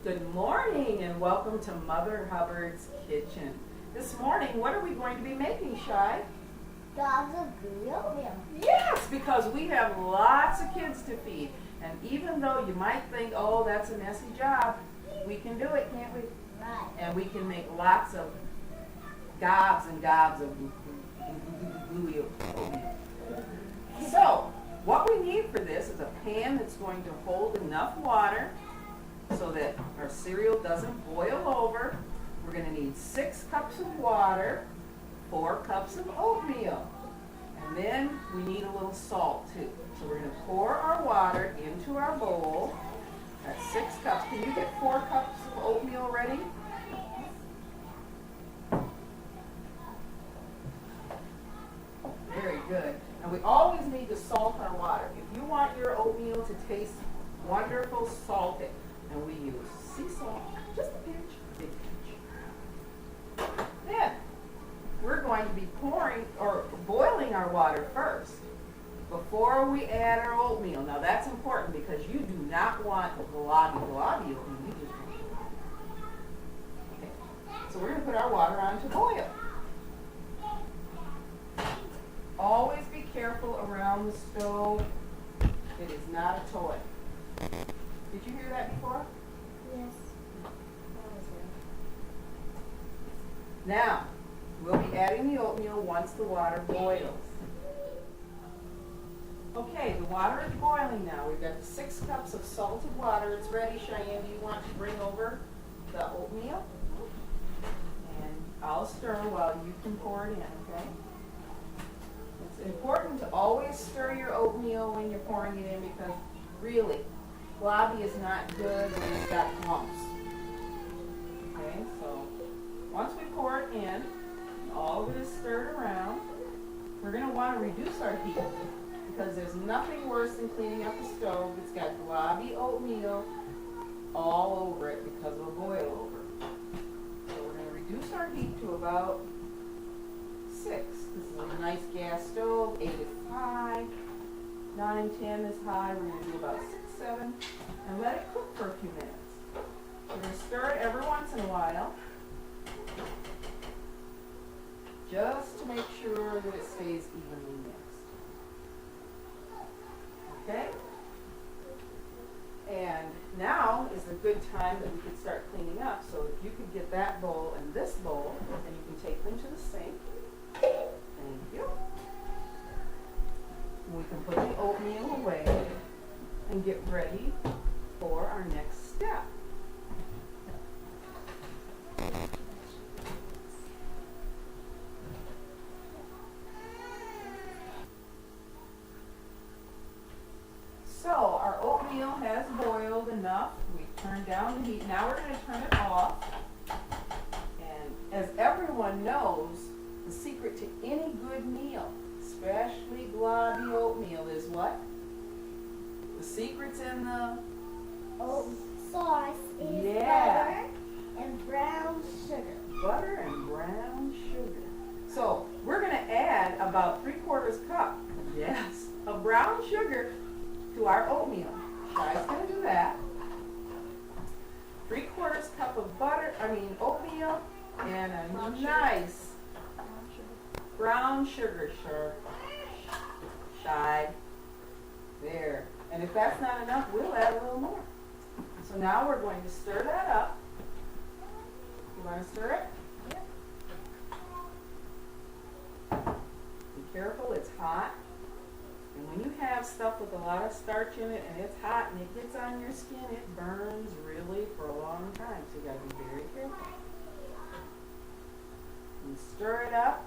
Good morning and welcome to Mother Hubbard's Kitchen. This morning, what are we going to be making, Shy? Gobs of Glooby Oatmeal. Yes, because we have lots of kids to feed. And even though you might think, oh, that's a messy job, we can do it, can't we? Right. And we can make lots of gobs and gobs of Glooby Oatmeal. So, what we need for this is a pan that's going to hold enough water so that our cereal doesn't boil over. We're going to need 6 cups of water, 4 cups of oatmeal, and then we need a little salt too. So we're going to pour our water into our bowl. That's 6 cups. Can you get 4 cups of oatmeal ready? Very good. And we always need to salt our water. If you want your oatmeal to taste wonderful, salt it. And we use sea salt, just a pinch, big pinch. Then, we're going to be boiling our water first before we add our oatmeal. Now that's important because you do not want globby oatmeal. You just okay. So we're going to put our water on to boil. Always be careful around the stove. It is not a toy. Did you hear that before? Yes. Now, we'll be adding the oatmeal once the water boils. Okay, the water is boiling now. We've got 6 cups of salted water. It's ready. Cheyenne, do you want to bring over the oatmeal? And I'll stir while you can pour it in, okay? It's important to always stir your oatmeal when you're pouring it in because really, globby is not good when it's got clumps. Okay, so once we pour it in, all of it is stirred around, we're going to want to reduce our heat because there's nothing worse than cleaning up the stove that's got globby oatmeal all over it because of a boil over. So we're going to reduce our heat to about 6. This is a nice gas stove. 8 is high, 9, 10 is high. We're going to do about 6, 7, and let it cook for a few minutes. We're going to stir it every once in a while, just to make sure that it stays evenly mixed. Okay? And now is a good time that we could start cleaning up. So if you could get that bowl and this bowl, and you can take them to the sink. Thank you. And we can put the oatmeal away and get ready for our next step. So our oatmeal has boiled enough. We've turned down the heat. Now we're going to turn it off. And as everyone knows, the secret to any good meal, especially globby oatmeal, is what? The secret's in the Sauce is yeah. butter and brown sugar. Butter and brown sugar. So we're going to add about 3/4 cup, yes, of brown sugar to our oatmeal. Shai's going to do that. 3/4 cup of oatmeal, and a nice brown sugar, sure. Shai. There. And if that's not enough, we'll add a little more. So now we're going to stir that up. You want to stir it? Yep. Be careful, it's hot. And when you have stuff with a lot of starch in it and it's hot and it gets on your skin, it burns really for a long time. So you got to be very careful. And stir it up.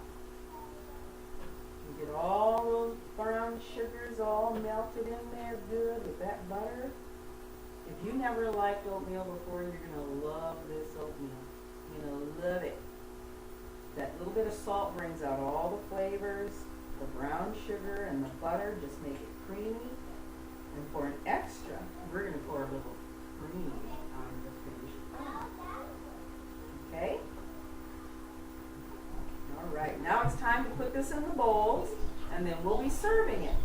You get all those brown sugars all melted in there good with that butter. If you never liked oatmeal before, you're going to love this oatmeal. You're going to love it. That little bit of salt brings out all the flavors. The brown sugar and the butter just make it creamy. And for an extra, we're going to pour a little cream on the finished product. Okay? All right, now it's time to put this in the bowls, and then we'll be serving it.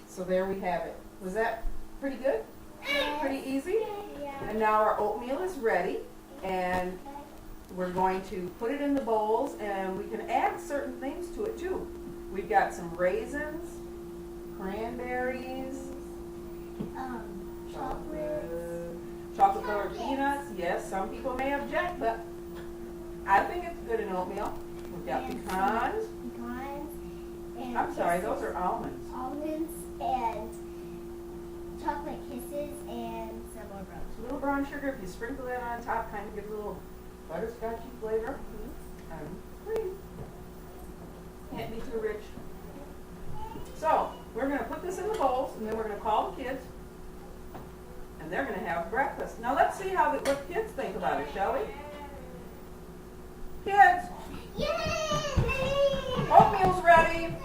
So there we have it. Was that Pretty good? Pretty easy? Yeah. And now our oatmeal is ready, and we're going to put it in the bowls, and we can add certain things to it too. We've got some raisins, cranberries, chocolate covered peanuts. Yes, some people may object, but I think it's good in oatmeal. We've got pecans. And I'm sorry, those are almonds. almonds and chocolate kisses and some more brown A little brown sugar, if you sprinkle that on top, kind of gives a little butterscotchy flavor. And cream. Can't be too rich. So, we're going to put this in the bowls, and then we're going to call the kids, and they're going to have breakfast. Now let's see what kids think about it, shall we? Kids, Yay! oatmeal's ready.